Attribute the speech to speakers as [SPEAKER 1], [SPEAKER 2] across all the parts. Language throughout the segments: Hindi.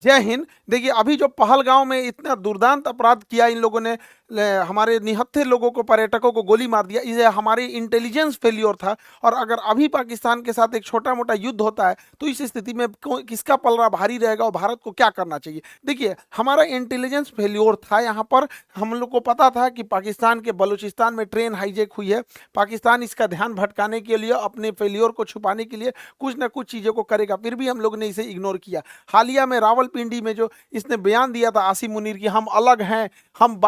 [SPEAKER 1] जय हिंद। देखिए, अभी जो पहलगांव में इतना दुर्दांत अपराध किया इन लोगों ने, हमारे निहत्थे लोगों को, पर्यटकों को गोली मार दिया, ये हमारी इंटेलिजेंस फेल्योर था। और अगर अभी पाकिस्तान के साथ एक छोटा मोटा युद्ध होता है तो इस स्थिति में किसका पलड़ा भारी रहेगा और भारत को क्या करना चाहिए? देखिए, हमारा इंटेलिजेंस फेल्योर था यहाँ पर। हम लोग को पता था कि पाकिस्तान के बलूचिस्तान में ट्रेन हाईजैक हुई है। पाकिस्तान इसका ध्यान भटकाने के लिए, अपने फेल्योर को छुपाने के लिए कुछ ना कुछ चीज़ों को करेगा, फिर भी हम लोग ने इसे इग्नोर किया। हालिया में रावलपिंडी में जो इसने बयान दिया था आसिम मुनीर की, हम अलग हैं, हम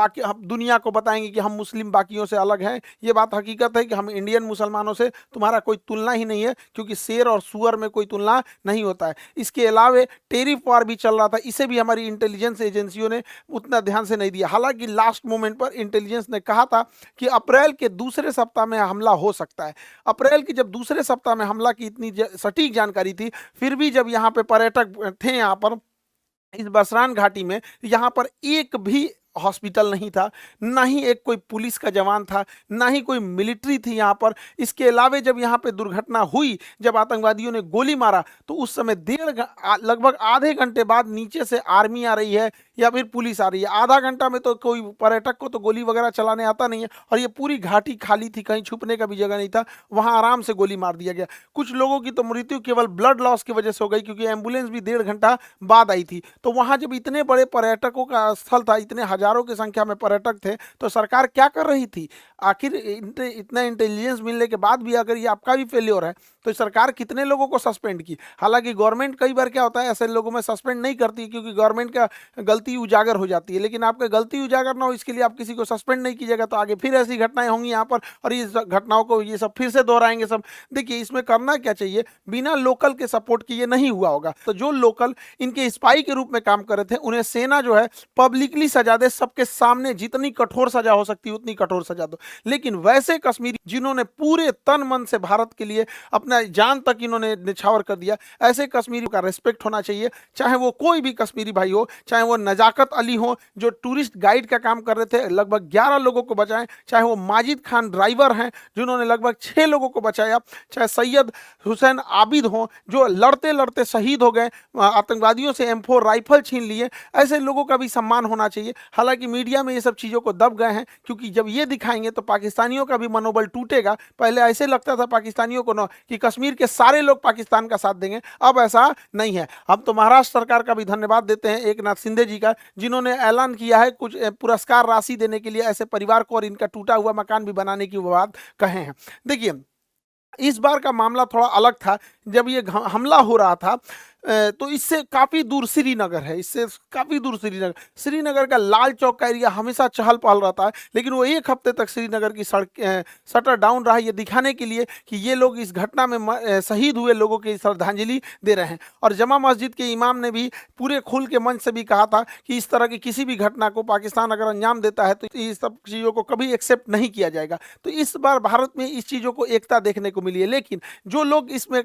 [SPEAKER 1] दुनिया को बताएंगे कि हम मुस्लिम बाकियों से अलग हैं, ये बात हकीकत है कि हम इंडियन मुसलमानों से तुम्हारा कोई तुलना ही नहीं है, क्योंकि शेर और सुअर में कोई तुलना नहीं होता है। इसके अलावा टेरिफ वार भी चल रहा था, इसे भी हमारी इंटेलिजेंस एजेंसियों ने उतना ध्यान से नहीं दिया। हालांकि लास्ट मोमेंट पर इंटेलिजेंस ने कहा था कि अप्रैल के दूसरे सप्ताह में हमला हो सकता है। अप्रैल के जब दूसरे सप्ताह में हमला की इतनी सटीक जानकारी थी, फिर भी जब यहाँ पे पर्यटक थे, यहाँ पर इस बसरान घाटी में, यहाँ पर एक भी हॉस्पिटल नहीं था, ना ही एक कोई पुलिस का जवान था, ना ही कोई मिलिट्री थी यहाँ पर। इसके अलावे जब यहाँ पे दुर्घटना हुई, जब आतंकवादियों ने गोली मारा, तो उस समय लगभग आधे घंटे बाद नीचे से आर्मी आ रही है या फिर पुलिस आ रही है। आधा घंटा में तो कोई पर्यटक को तो गोली वगैरह चलाने आता नहीं है, और ये पूरी घाटी खाली थी, कहीं छुपने का भी जगह नहीं था, वहां आराम से गोली मार दिया गया। कुछ लोगों की तो मृत्यु केवल ब्लड लॉस की वजह से हो गई, क्योंकि एम्बुलेंस भी 1.5 घंटा बाद आई थी। तो वहां जब इतने बड़े पर्यटकों का स्थल था, इतने हजारों की संख्या में पर्यटक थे, तो सरकार क्या कर रही थी? आखिर इतना इंटेलिजेंस मिलने के बाद भी अगर ये आपका भी फेल्योर है, तो सरकार कितने लोगों को सस्पेंड की? हालांकि गवर्नमेंट कई बार क्या होता है, ऐसे लोगों में सस्पेंड नहीं करती, क्योंकि गवर्नमेंट का गलती उजागर हो जाती है। लेकिन आपका गलती उजागर ना हो, इसके लिए आप किसी को सस्पेंड नहीं कीजिएगा, तो आगे फिर ऐसी घटनाएं होंगी यहाँ पर, और इस घटनाओं को ये सब फिर से दोहराएंगे सब। देखिए, इसमें करना क्या चाहिए, बिना लोकल के सपोर्ट किए नहीं हुआ होगा। तो जो लोकल इनके स्पाई के रूप में काम कर रहे थे, उन्हें सेना जो है पब्लिकली सजा दे, सबके सामने जितनी कठोर सजा हो सकती है उतनी कठोर सजा दो। लेकिन वैसे कश्मीरी जिन्होंने पूरे तन मन से भारत के लिए अपना जान तक इन्होंने निछावर कर दिया, ऐसे कश्मीरी का रिस्पेक्ट होना चाहिए। चाहे वो कोई भी कश्मीरी भाई हो, चाहे वो नजाकत अली हो जो टूरिस्ट गाइड का काम कर रहे थे, लगभग 11 लोगों को बचाएं, चाहे वो माजिद खान ड्राइवर हैं जिन्होंने लगभग 6 लोगों को बचाया, चाहे सैयद हुसैन आबिद हो जो लड़ते लड़ते शहीद हो गए, आतंकवादियों से M4 राइफल छीन लिए, ऐसे लोगों का भी सम्मान होना चाहिए। हालांकि मीडिया में ये सब चीज़ों को दब गए हैं, क्योंकि जब ये दिखाएंगे तो पाकिस्तानियों का भी मनोबल टूटेगा। पहले ऐसे लगता था पाकिस्तानियों को ना कि कश्मीर के सारे लोग पाकिस्तान का साथ देंगे, अब ऐसा नहीं है। हम तो महाराष्ट्र सरकार का भी धन्यवाद देते हैं, एक नाथ शिंदे जी का, जिन्होंने ऐलान किया है कुछ पुरस्कार राशि देने के लिए ऐसे परिवार को, और इनका टूटा हुआ मकान भी बनाने की बात कहे हैं। देखिए, इस बार का मामला थोड़ा अलग था। जब ये हमला हो रहा था, तो इससे काफ़ी दूर श्रीनगर है, इससे काफ़ी दूर श्रीनगर। श्रीनगर का लाल चौक का एरिया हमेशा चहल पहल रहता है, लेकिन वो एक हफ्ते तक श्रीनगर की सड़क शटर डाउन रहा, ये दिखाने के लिए कि ये लोग इस घटना में शहीद हुए लोगों की श्रद्धांजलि दे रहे हैं। और जमा मस्जिद के इमाम ने भी पूरे खुल के मंच से भी कहा था कि इस तरह की किसी भी घटना को पाकिस्तान अगर अंजाम देता है तो इस सब चीज़ों को कभी एक्सेप्ट नहीं किया जाएगा। तो इस बार भारत में इस चीज़ों को एकता देखने को मिली है। लेकिन जो लोग इसमें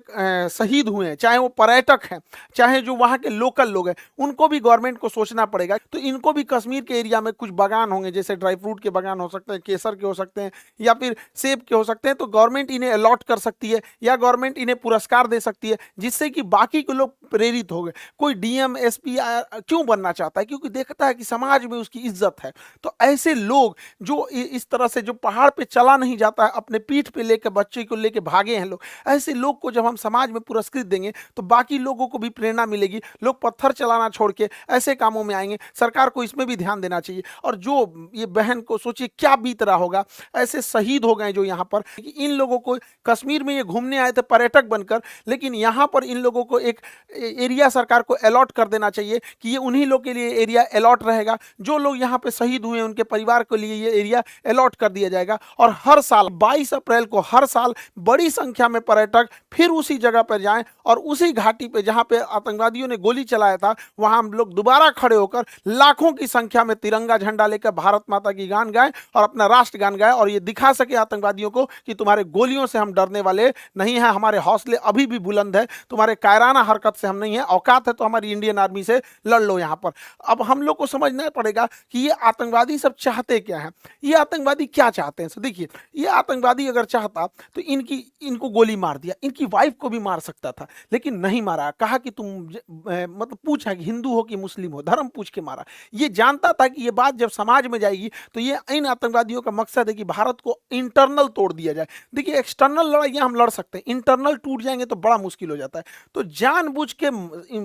[SPEAKER 1] शहीद हुए हैं, चाहे वो पर्यटक हैं, चाहे जो वहाँ के लोकल लोग हैं, उनको भी गवर्नमेंट को सोचना पड़ेगा। तो इनको भी कश्मीर के एरिया में कुछ बागान होंगे, जैसे ड्राई फ्रूट के बागान हो सकते हैं, केसर के हो सकते हैं, या फिर सेब के हो सकते हैं, तो गवर्नमेंट इन्हें अलॉट कर सकती है, या गवर्नमेंट इन्हें पुरस्कार दे सकती है, जिससे कि बाकी के लोग प्रेरित हो गए। कोई DM SP क्यों बनना चाहता है? क्योंकि देखता है कि समाज में उसकी इज्जत है। तो ऐसे लोग जो इस तरह से, जो पहाड़ पे चला नहीं जाता है, अपने पीठ पे लेकर बच्चे को लेकर भागे हैं लोग, ऐसे लोग को जब हम समाज में पुरस्कृत देंगे तो बाकी लोगों को भी प्रेरणा मिलेगी, लोग पत्थर चलाना छोड़ के ऐसे कामों में आएंगे। सरकार को इसमें भी ध्यान देना चाहिए। और जो ये बहन को सोचिए क्या बीत रहा होगा, ऐसे शहीद हो गए जो यहाँ पर, इन लोगों को कश्मीर में ये घूमने आए थे पर्यटक बनकर, लेकिन यहाँ पर इन लोगों को एक एरिया सरकार को अलॉट कर देना चाहिए कि ये उन्हीं लोग के लिए एरिया अलॉट रहेगा। जो लोग यहाँ पे शहीद हुए उनके परिवार के लिए ये एरिया अलॉट कर दिया जाएगा। और हर साल 22 अप्रैल को हर साल बड़ी संख्या में पर्यटक फिर उसी जगह पर जाएं, और उसी घाटी पे जहां पे आतंकवादियों ने गोली चलाया था, वहां हम लोग दोबारा खड़े होकर लाखों की संख्या में तिरंगा झंडा लेकर भारत माता की गान गाएं और अपना राष्ट्र गान गाएं, और ये दिखा सके आतंकवादियों को कि तुम्हारे गोलियों से हम डरने वाले नहीं हैं, हमारे हौसले अभी भी बुलंद है, तुम्हारे कायराना हरकत से हम नहीं है, औकात है तो हमारी इंडियन आर्मी से लड़ लो यहाँ पर। अब हम लोग को समझना पड़ेगा कि ये आतंकवादी सब चाहते क्या है, ये आतंकवादी क्या चाहते हैं। देखिए, ये आतंकवादी अगर चाहता तो इनको गोली मार दिया, इनकी वाइफ को भी मार सकता था, लेकिन नहीं मारा। कहा कहा कि मतलब पूछा कि हिंदू हो कि मुस्लिम हो, धर्म पूछ के मारा। ये जानता था कि ये बात जब समाज में जाएगी तो ये इन आतंकवादियों का मकसद है कि भारत को इंटरनल तोड़ दिया जाए। देखिए एक्सटर्नल लड़ाइयाँ हम लड़ सकते हैं, इंटरनल टूट जाएंगे तो बड़ा मुश्किल हो जाता है। तो जानबूझ के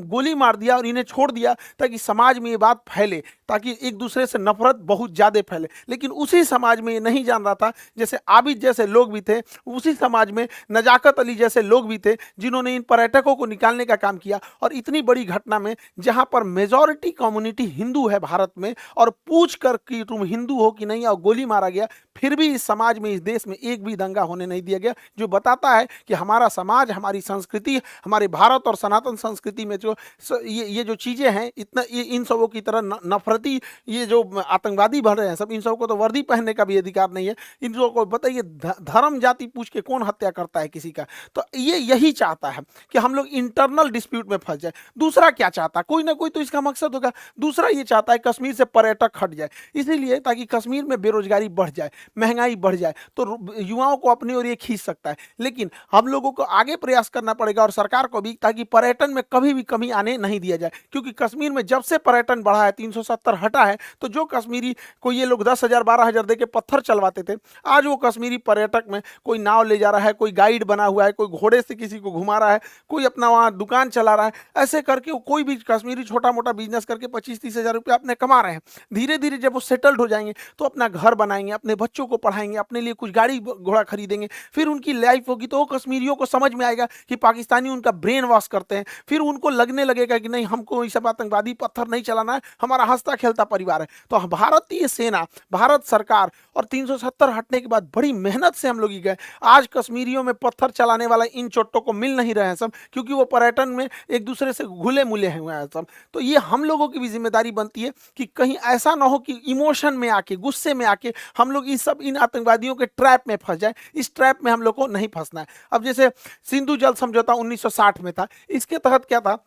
[SPEAKER 1] गोली मार दिया और इन्हें छोड़ दिया ताकि समाज में ये बात फैले, ताकि एक दूसरे से नफरत बहुत ज्यादा फैले। लेकिन उसी समाज में ये नहीं जान रहा था, जैसे आबिद जैसे लोग भी थे, उसी समाज में नजाकत अली जैसे लोग भी थे जिन्होंने इन पर्यटकों को निकालने का काम किया। और इतनी बड़ी घटना में जहां पर मेजॉरिटी कम्युनिटी हिंदू है भारत में, और पूछ कर कि तुम हिंदू हो कि नहीं, और गोली मारा गया, फिर भी इस समाज में, इस देश में एक भी दंगा होने नहीं दिया गया। जो बताता है कि हमारा समाज, हमारी संस्कृति, हमारे भारत और सनातन संस्कृति में जो ये जो चीजें हैं, इतना इन सबों की तरह नफरती ये जो आतंकवादी बन रहे हैं सब, इन सबको तो वर्दी पहनने का भी अधिकार नहीं है। इन लोगों को बताइए धर्म जाति पूछ के कौन हत्या करता है किसी का? तो ये यही चाहता है कि हम लोग इंटरनल डिस्प्यूट में फंस जाए। दूसरा क्या चाहता है? कोई ना कोई तो इसका मकसद होगा। दूसरा ये चाहता है कश्मीर से पर्यटक हट जाए, इसीलिए ताकि कश्मीर में बेरोजगारी बढ़ जाए, महंगाई बढ़ जाए, तो युवाओं को अपनी ओर ये खींच सकता है। लेकिन हम लोगों को आगे प्रयास करना पड़ेगा और सरकार को भी, ताकि पर्यटन में कभी भी कमी आने नहीं दिया जाए। क्योंकि कश्मीर में जब से पर्यटन बढ़ा है, 370 हटा है, तो जो कश्मीरी को ये लोग 10,000 12,000 दे के पत्थर चलवाते थे, आज वो कश्मीरी पर्यटक में कोई नाव ले जा रहा है, कोई गाइड बना हुआ है, कोई घोड़े से किसी को घुमा रहा है, कोई अपना वहाँ दुकान चला रहा है। ऐसे करके कोई भी कश्मीरी छोटा मोटा बिजनेस करके 25-30 हज़ार रुपया अपने कमा रहे हैं। धीरे धीरे जब वो सेटल्ड हो जाएंगे तो अपना घर बनाएंगे, अपने बच्चों को पढ़ाएंगे, अपने लिए कुछ गाड़ी घोड़ा खरीदेंगे, फिर उनकी लाइफ होगी। तो वो कश्मीरियों को समझ में आएगा कि पाकिस्तानी उनका ब्रेन वॉश करते हैं, फिर उनको लगने लगेगा कि नहीं, हमको ये सब आतंकवादी पत्थर नहीं चलाना है, हमारा हंसता खेलता परिवार है। तो भारतीय सेना, भारत सरकार और 370 हटने के बाद बड़ी मेहनत से हम लोग गए। आज कश्मीरियों में पत्थर चलाने वाला इन चोटों को मिल नहीं रहे हैं सब, क्योंकि वो पर्यटन में एक दूसरे से घुले मुले हुए हैं सब। तो ये हम लोगों की भी जिम्मेदारी बनती है कि कहीं ऐसा ना हो कि इमोशन में आके, गुस्से में आके हम लोग इन आतंकवादियों के ट्रैप में फंस जाए। इस ट्रैप में हम लोग को नहीं फंसना है। अब जैसे सिंधु जल समझौता 1960 में था, इसके तहत क्या था,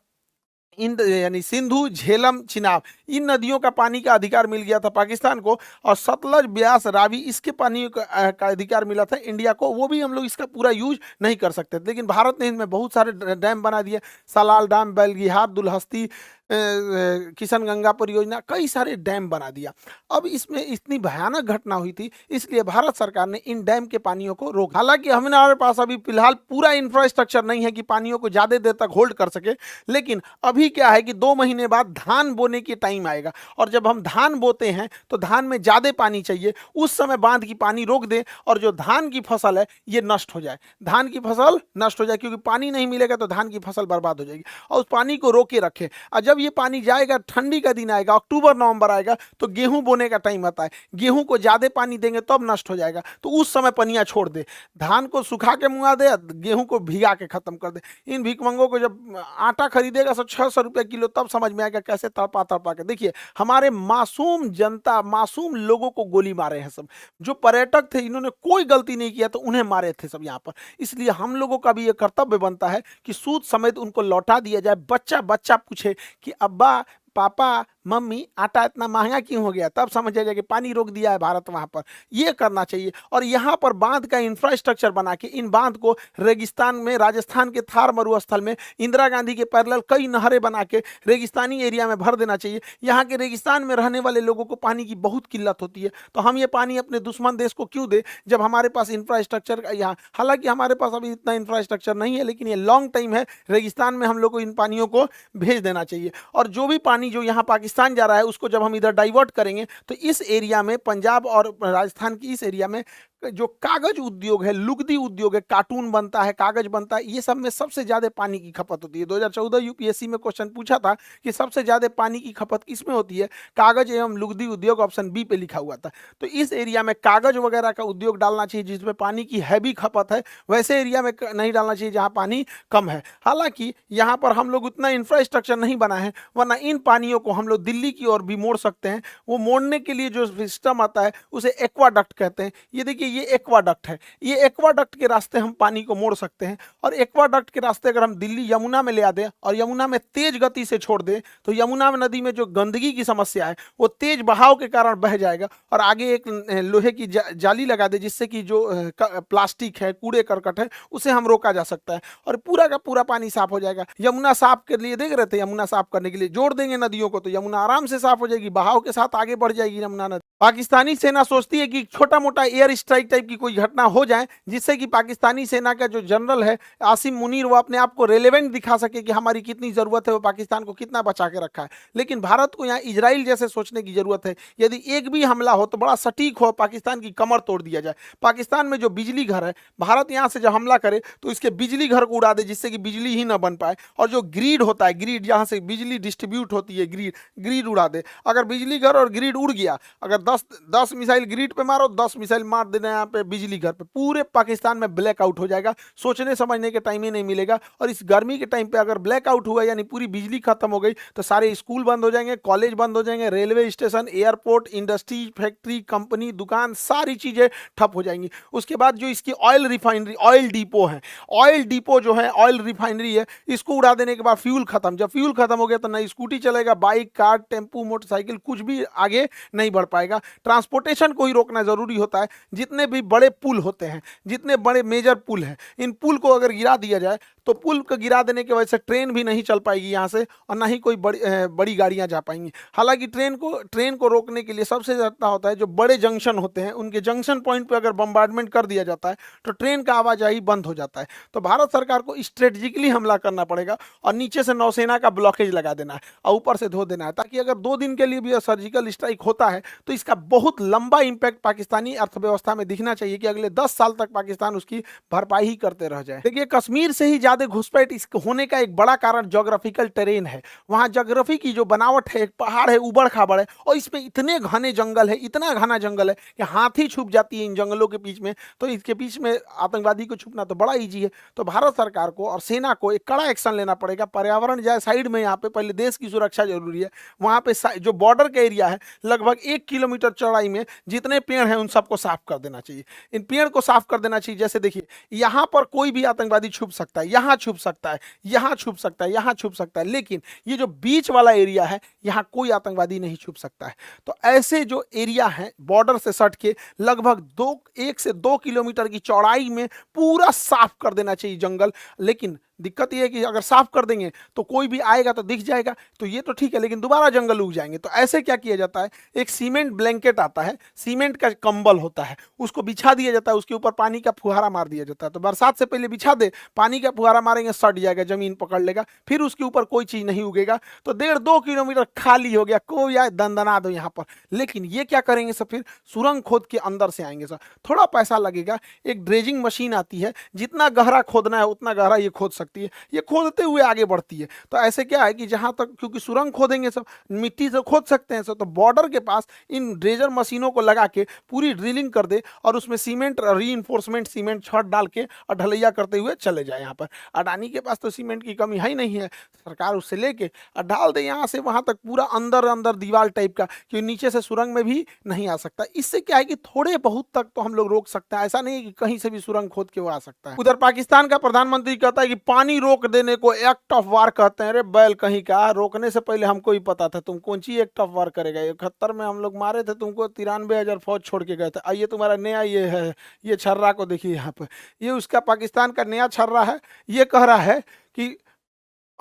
[SPEAKER 1] इन यानी सिंधु, झेलम, चिनाब, इन नदियों का पानी का अधिकार मिल गया था पाकिस्तान को, और सतलज, ब्यास, रावी, इसके पानी का अधिकार मिला था इंडिया को। वो भी हम लोग इसका पूरा यूज नहीं कर सकते, लेकिन भारत ने इनमें बहुत सारे डैम बना दिए। सलाल डैम, बेलगिहार, दुलहस्ती, किशनगंगा परियोजना, कई सारे डैम बना दिया। अब इसमें इतनी भयानक घटना हुई थी, इसलिए भारत सरकार ने इन डैम के पानियों को रोक। हालांकि हमारे पास अभी फिलहाल पूरा इंफ्रास्ट्रक्चर नहीं है कि पानियों को ज्यादा देर तक होल्ड कर सके, लेकिन अभी क्या है कि 2 महीने बाद धान बोने की टाइम आएगा, और जब हम धान बोते हैं तो धान में ज्यादा पानी चाहिए, उस समय बांध की पानी रोक दें और जो धान की फसल है ये नष्ट हो जाए, धान की फसल नष्ट हो जाए, क्योंकि पानी नहीं मिलेगा तो धान की फसल बर्बाद हो जाएगी। और उस पानी को रोके रखें, और जब ये पानी जाएगा, ठंडी का दिन आएगा, अक्टूबर नवंबर आएगा, तो गेहूं बोने का टाइम आता है, गेहूं को ज्यादा पानी देंगे तब नष्ट हो जाएगा, तो उस समय पनिया छोड़ दे, धान को सुखा के मुआ दे, गेहूं को भिगा के खत्म कर दे। इन भिकमंगों को जब आटा खरीदेगा 600 रुपये किलो, तब समझ में आएगा कैसे तड़पा तड़पा के। देखिए हमारे मासूम जनता, मासूम लोगों को गोली मारे हैं सब, जो पर्यटक थे इन्होंने कोई गलती नहीं किया तो उन्हें मारे थे सब यहाँ पर। इसलिए हम लोगों का भी ये कर्तव्य बनता है कि सूद समेत उनको लौटा दिया जाए। बच्चा बच्चा पूछे कि अब्बा, पापा, मम्मी, आटा इतना महंगा क्यों हो गया, तब समझ जाएगा कि पानी रोक दिया है भारत वहां पर। ये करना चाहिए। और यहाँ पर बांध का इंफ्रास्ट्रक्चर बना के इन बांध को रेगिस्तान में, राजस्थान के थार मरुस्थल में इंदिरा गांधी के पैरेलल कई नहरें बना के रेगिस्तानी एरिया में भर देना चाहिए। यहाँ के रेगिस्तान में रहने वाले लोगों को पानी की बहुत किल्लत होती है, तो हम ये पानी अपने दुश्मन देश को क्यों दे जब हमारे पास इंफ्रास्ट्रक्चर यहाँ, हालांकि हमारे पास अभी इतना इंफ्रास्ट्रक्चर नहीं है, लेकिन ये लॉन्ग टाइम है, रेगिस्तान में हम लोग को इन पानियों को भेज देना चाहिए। और जो भी पानी जो यहाँ पाकिस्तान जा रहा है उसको जब हम इधर डाइवर्ट करेंगे तो इस एरिया में, पंजाब और राजस्थान की इस एरिया में जो कागज उद्योग है, लुगदी उद्योग है, कार्टून बनता है, कागज बनता है, ये सब में सबसे ज्यादा पानी की खपत होती है। 2014 यूपीएससी में क्वेश्चन पूछा था कि सबसे ज्यादा पानी की खपत किसमें होती है, कागज एवं लुगदी उद्योग, ऑप्शन बी पे लिखा हुआ था। तो इस एरिया में कागज वगैरह का उद्योग डालना चाहिए जिसमें पानी की हैवी खपत है, वैसे एरिया में नहीं डालना चाहिए जहाँ पानी कम है। हालांकि यहाँ पर हम लोग उतना इंफ्रास्ट्रक्चर नहीं बना है, वरना इन पानियों को हम लोग दिल्ली की ओर भी मोड़ सकते हैं। वो मोड़ने के लिए जो सिस्टम आता है उसे एक्वाडक्ट कहते हैं। ये देखिए देखिए ये एक्वाडक्ट है, ये एक्वाडक्ट के रास्ते हम पानी को मोड़ सकते हैं, और एक्वाडक्ट के रास्ते अगर हम दिल्ली यमुना में ले आ दें और यमुना में तेज गति से छोड़ दें तो यमुना नदी में जो गंदगी की समस्या है वो तेज बहाव के कारण बह जाएगा, और आगे एक लोहे की जाली लगा दे जिससे कि जो प्लास्टिक है, कूड़े करकट है, उसे हम रोका जा सकता है, और पूरा का पूरा पानी साफ हो जाएगा। यमुना साफ के लिए देख रहे थे, यमुना साफ करने के लिए जोड़ देंगे नदियों को तो यमुना आराम से साफ हो जाएगी, बहाव के साथ आगे बढ़ जाएगी यमुना नदी। पाकिस्तानी सेना सोचती है कि छोटा मोटा एयर स्ट्राइक टाइप की कोई घटना हो जाए जिससे कि पाकिस्तानी सेना का जो जनरल है आसिम मुनीर वो अपने आप को रेलेवेंट दिखा सके कि हमारी कितनी जरूरत है, वो पाकिस्तान को कितना बचा के रखा है। लेकिन भारत को यहाँ इजराइल जैसे सोचने की जरूरत है, यदि एक भी हमला हो तो बड़ा सटीक हो, पाकिस्तान की कमर तोड़ दिया जाए। पाकिस्तान में जो बिजली घर है, भारत यहाँ से जब हमला करे तो इसके बिजली घर को उड़ा दे जिससे कि बिजली ही ना बन पाए, और जो ग्रिड होता है, ग्रिड जहाँ से बिजली डिस्ट्रीब्यूट होती है, ग्रिड उड़ा दे। अगर बिजली घर और ग्रिड उड़ गया, अगर 10 मिसाइल ग्रिड पे मारो, 10 मिसाइल मार देना यहाँ पे बिजली घर पे, पूरे पाकिस्तान में ब्लैकआउट हो जाएगा, सोचने समझने के टाइम ही नहीं मिलेगा। और इस गर्मी के टाइम पे अगर ब्लैकआउट हुआ यानी पूरी बिजली खत्म हो गई तो सारे स्कूल बंद हो जाएंगे, कॉलेज बंद हो जाएंगे, railway station, airport, industry, factory, company, दुकान, सारी चीजें ठप हो जाएंगी। उसके बाद जो इसकी ऑयल रिफाइनरी, ऑयल डिपो है, ऑयल डिपो जो है, ऑयल रिफाइनरी है, इसको उड़ा देने के बाद फ्यूल खत्म। जब फ्यूल खत्म हो गया तो ना स्कूटी चलेगा, बाइक, कार, टेम्पू, मोटरसाइकिल, कुछ भी आगे नहीं बढ़ पाएगा। ट्रांसपोर्टेशन को ही रोकना जरूरी होता है। जितने भी बड़े पुल होते हैं, जितने बड़े मेजर पुल हैं, इन पुल को अगर गिरा दिया जाए तो पुल को गिरा देने की वजह से ट्रेन भी नहीं चल पाएगी यहाँ से, और ना ही कोई बड़ी गाड़ियाँ जा पाएंगी। हालांकि ट्रेन को रोकने के लिए सबसे ज़्यादा होता है जो बड़े जंक्शन होते हैं, उनके जंक्शन पॉइंट पे अगर बम्बार्डमेंट कर दिया जाता है तो ट्रेन का आवाजाही बंद हो जाता है। तो भारत सरकार को स्ट्रेटेजिकली हमला करना पड़ेगा और नीचे से नौसेना का ब्लॉकेज लगा देना है और ऊपर से धो देना है, ताकि अगर 2 दिन के लिए भी सर्जिकल स्ट्राइक होता है तो इसका बहुत लंबा इंपैक्ट पाकिस्तानी अर्थव्यवस्था में दिखना चाहिए कि अगले 10 साल तक पाकिस्तान उसकी भरपाई ही करते रह जाए। देखिए, कश्मीर से ही ज्यादा घुसपैठ होने का एक बड़ा कारण ज्योग्राफिकल टेरेन है। वहां ज्योग्राफी की जो बनावट है, एक पहाड़ है, उबड़ खाबड़ है, और इसमें इतने घने जंगल है, इतना घना जंगल है कि हाथी छुप जाती है इन जंगलों के बीच में। तो इसके बीच में आतंकवादी को छुपना तो बड़ा ईजी है। तो भारत सरकार को और सेना को एक कड़ा एक्शन लेना पड़ेगा। पर्यावरण जाए साइड में, यहाँ पे पहले देश की सुरक्षा जरूरी है। वहां पे जो बॉर्डर का एरिया है, लगभग 1 किलोमीटर चौड़ाई में जितने पेड़ हैं उन सबको साफ कर देना चाहिए। इन पेड़ को साफ कर देना चाहिए। जैसे देखिए, यहाँ पर कोई भी आतंकवादी छुप सकता है, यहाँ छुप सकता है, यहाँ छुप सकता है, यहाँ छुप सकता है, लेकिन ये जो बीच वाला एरिया है, यहाँ कोई आतंकवादी नहीं छुप सकता है। तो ऐसे जो एरिया है बॉर्डर से सट के लगभग 1 से 2 किलोमीटर की चौड़ाई में पूरा साफ कर देना चाहिए जंगल। लेकिन दिक्कत ये है कि अगर साफ कर देंगे तो कोई भी आएगा तो दिख जाएगा, तो ये तो ठीक है, लेकिन दोबारा जंगल उग जाएंगे। तो ऐसे क्या किया जाता है, एक सीमेंट ब्लैंकेट आता है, सीमेंट का कंबल होता है, उसको बिछा दिया जाता है, उसके ऊपर पानी का फुहारा मार दिया जाता है। तो बरसात से पहले बिछा दे, पानी का फुहारा मारेंगे, सट जाएगा, जमीन पकड़ लेगा, फिर उसके ऊपर कोई चीज नहीं उगेगा। तो 1.5-2 किलोमीटर खाली हो गया, कोई आए दंदना दो यहाँ पर। लेकिन ये क्या करेंगे सर, फिर सुरंग खोद के अंदर से आएंगे सर, थोड़ा पैसा लगेगा। एक ड्रेजिंग मशीन आती है, जितना गहरा खोदना है उतना गहरा ये खोद सकती है, ये खोदते हुए आगे बढ़ती है। तो ऐसे क्या है कि जहां तक, क्योंकि सुरंग खोदेंगे सब, मिट्टी से खोद सकते हैं सब, तो बॉर्डर के पास इन ड्रेजर मशीनों को लगा के पूरी ड्रिलिंग कर दे और उसमें सीमेंट, रीइंफोर्समेंट सीमेंट छत डाल के और ढलैया करते हुए चले जाए। यहाँ पर अडानी के पास तो सीमेंट की कमी है ही नहीं है, सरकार उससे लेके और डाल दे यहाँ से वहां तक, पूरा अंदर अंदर दीवार टाइप का, क्योंकि नीचे से सुरंग में भी नहीं आ सकता। इससे क्या है कि थोड़े बहुत तक तो हम लोग रोक सकते हैं, ऐसा नहीं है कि कहीं से भी सुरंग खोद के वो आ सकता है। उधर पाकिस्तान का प्रधानमंत्री कहता है कि पानी रोक देने को एक्ट ऑफ वार कहते हैं। अरे बैल कहीं का, रोकने से पहले हमको ही पता था, तुम कौन सी एक्ट ऑफ वार करेगा। 71 में हम लोग मारे थे तुमको, 93,000 फौज छोड़ के गए थे। आइए तुम्हारा नया ये है, ये छर्रा को देखिए यहाँ पे, ये उसका पाकिस्तान का नया छर्रा है। ये कह रहा है कि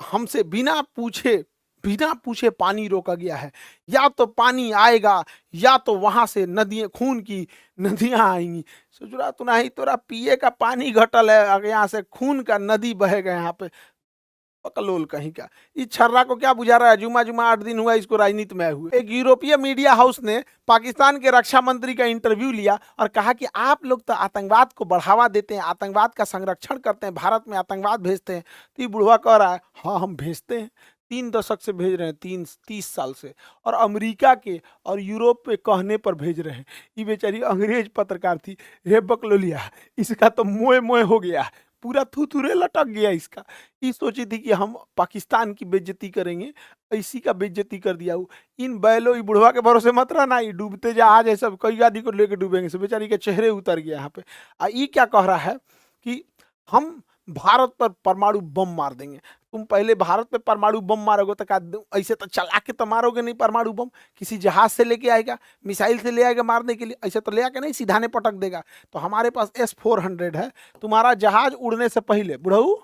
[SPEAKER 1] हमसे बिना पूछे पानी रोका गया है, या तो पानी आएगा या तो वहां से नदियां, खून की नदियां आएंगी। सोच रहा तू नहीं, तोरा पिए का पानी घटल है, अगर यहाँ से खून का नदी बहेगा यहाँ पे, पकलोल कहीं का। इस छर्रा को क्या बुझा रहा है, जुमा 8 दिन हुआ इसको राजनीति में आए हुए। एक यूरोपीय मीडिया हाउस ने पाकिस्तान के रक्षा मंत्री का इंटरव्यू लिया और कहा कि आप लोग तो आतंकवाद को बढ़ावा देते हैं, आतंकवाद का संरक्षण करते हैं, भारत में आतंकवाद भेजते हैं। तो ये बुढ़वा कह रहा है, हाँ हम भेजते हैं, 3 दशक से भेज रहे हैं, 30 साल से, और अमेरिका के और यूरोप पे कहने पर भेज रहे हैं। ये बेचारी अंग्रेज पत्रकार थी, रे बकलोलिया, इसका तो मोए मोए हो गया। पूरा थुथुरे लटक गया इसका। ये सोची थी कि हम पाकिस्तान की बेइज्जती करेंगे, इसी का बेइज्जती कर दिया। वो इन बैलों, ये बुढ़वा के भरोसे मत रहना, ये डूबते जहाज है सब, कई आदमी को लेके डूबेंगे सब। बेचारी के चेहरे उतर गया यहाँ पे। ये क्या कह रहा है कि हम भारत पर परमाणु बम मार देंगे। तुम पहले भारत पे परमाणु बम मारोगे तो क्या ऐसे तो चला के तो मारोगे नहीं परमाणु बम? किसी जहाज से लेके आएगा, मिसाइल से ले आएगा मारने के लिए, ऐसे तो ले आके नहीं सीधा ने पटक देगा। तो हमारे पास S-400 है। तुम्हारा जहाज उड़ने से पहले, बुढ़ऊ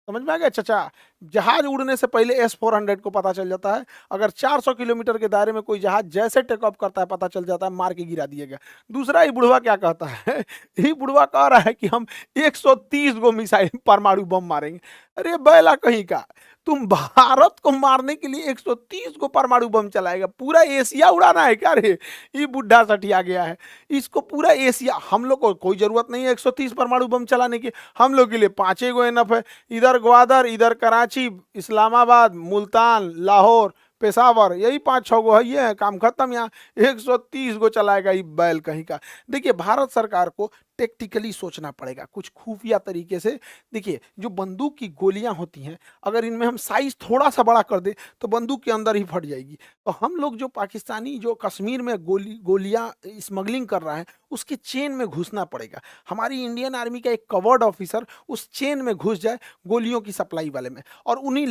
[SPEAKER 1] समझ में आ गया चाचा, जहाज उड़ने से पहले S-400 को पता चल जाता है। अगर 400 किलोमीटर के दायरे में कोई जहाज जैसे टेक ऑफ करता है पता चल जाता है, मार के गिरा दिएगा। दूसरा, ये बुढ़वा क्या कहता है ये बुढ़वा कह रहा है कि हम 130 गो मिसाइल परमाणु बम मारेंगे। अरे बैला कहीं का, तुम भारत को मारने के लिए 130 गो परमाणु बम चलाएगा? पूरा एशिया उड़ाना है क्या रे? ये बुढ़ा सठिया गया है। इसको पूरा एशिया, हम लोग को कोई जरूरत नहीं है 130 परमाणु बम चलाने की। हम लोग के लिए 5 गो इनफ है। इधर ग्वादर, इधर कराची, इस्लामाबाद, मुल्तान, लाहौर, पेशावर, यही 5-6 गो है, ये है काम खत्म। यहाँ 130 गो चलाएगा ये बैल कहीं का। देखिए, भारत सरकार को टेक्टिकली सोचना पड़ेगा कुछ खुफिया तरीके से। देखिए, जो बंदूक की गोलियां होती हैं, अगर इनमें हम साइज थोड़ा सा बड़ा कर दे तो बंदूक के अंदर ही फट जाएगी। तो हम लोग जो पाकिस्तानी जो कश्मीर में गोलियां स्मगलिंग कर रहा है, उसके चेन में घुसना पड़ेगा। हमारी इंडियन आर्मी का एक कवर्ड ऑफिसर उस चेन में घुस जाए गोलियों की सप्लाई वाले में, और उन्हीं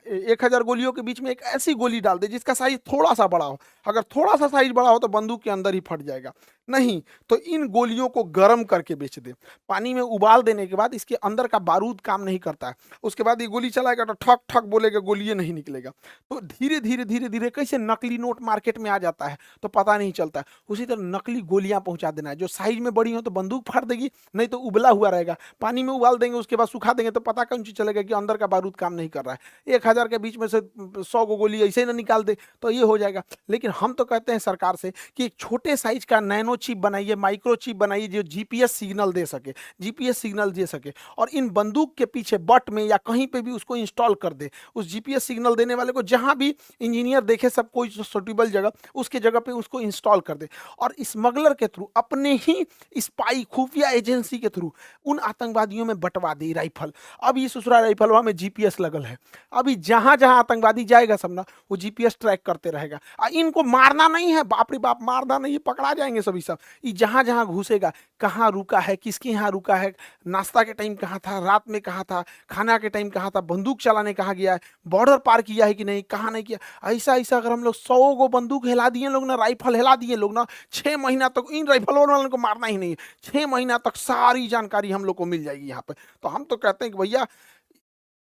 [SPEAKER 1] 1,000 गोलियों के बीच में एक ऐसी गोली डाल दे जिसका साइज थोड़ा सा बड़ा हो। अगर थोड़ा सा साइज बड़ा हो तो बंदूक के अंदर ही फट जाएगा। नहीं तो इन गोलियों को गर्म करके बेच दे। पानी में उबाल देने के बाद इसके अंदर का बारूद काम नहीं करता है, उसके बाद ये गोली चलाएगा तो ठक ठक बोलेगा, गोली ये नहीं निकलेगा। तो धीरे धीरे धीरे धीरे कैसे नकली नोट मार्केट में आ जाता है तो पता नहीं चलता है। उसी तरह नकली गोलियां पहुंचा देना है, जो साइज में बड़ी हो तो बंदूक फाड़ देगी, नहीं तो उबला हुआ रहेगा। पानी में उबाल देंगे, उसके बाद सुखा देंगे तो पता कौन चीज चलेगा कि अंदर का बारूद काम नहीं कर रहा है। 1,000 के बीच में से 100 गो गोली ऐसे ना निकाल दे तो ये हो जाएगा। लेकिन हम तो कहते हैं सरकार से कि एक छोटे साइज का नैनो चिप बनाइए, माइक्रो चिप बनाइए, जो जीपीएस सिग्नल दे सके, जीपीएस सिग्नल दे सके, और इन बंदूक के पीछे बट में या कहीं पे भी उसको इंस्टॉल कर दे। उस जीपीएस सिग्नल देने वाले को जहां भी इंजीनियर देखे, सब कोई सुटेबल जगह, उसके जगह पे उसको इंस्टॉल कर दे, और स्मगलर के थ्रू, अपने ही स्पाई खुफिया एजेंसी के थ्रू उन आतंकवादियों में बंटवा दे राइफल। अब ये ससुरा राइफलवा में जीपीएस लगल है, अभी जहां जहां आतंकवादी जाएगा सब ना, वो जीपीएस ट्रैक करते रहेगा। इनको मारना नहीं है, बाप रे बाप, मारना नहीं है, पकड़ा जाएंगे सभी सब। ये जहां जहां घुसेगा, कहाँ रुका है, किसके यहाँ रुका है, नाश्ता के टाइम कहाँ था, रात में कहाँ था, खाना के टाइम कहाँ था, बंदूक चलाने कहाँ गया है, बॉर्डर पार किया है कि नहीं, कहाँ नहीं किया। ऐसा ऐसा अगर हम लोग 100 गो बंदूक हिला दिए लोग ना, राइफल हिला दिए लोग ना, 6 महीना तक इन राइफल वालों को मारना ही नहीं है। 6 महीना तक सारी जानकारी हम लोग को मिल जाएगी यहाँ पे। तो हम तो कहते हैं कि भैया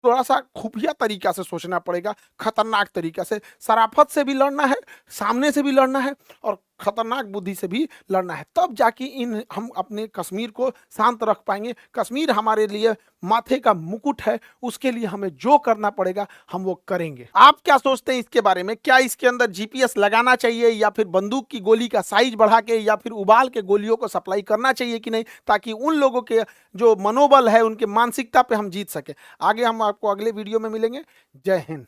[SPEAKER 1] थोड़ा सा खुफिया तरीका से सोचना पड़ेगा, खतरनाक तरीका से। शराफत से भी लड़ना है, सामने से भी लड़ना है, और खतरनाक बुद्धि से भी लड़ना है। तब जाके इन हम अपने कश्मीर को शांत रख पाएंगे। कश्मीर हमारे लिए माथे का मुकुट है, उसके लिए हमें जो करना पड़ेगा हम वो करेंगे। आप क्या सोचते हैं इसके बारे में? क्या इसके अंदर जीपीएस लगाना चाहिए, या फिर बंदूक की गोली का साइज बढ़ा के, या फिर उबाल के गोलियों को सप्लाई करना चाहिए कि नहीं, ताकि उन लोगों के जो मनोबल है, उनके मानसिकता पे हम जीत सके? आगे हम आपको अगले वीडियो में मिलेंगे। जय हिंद।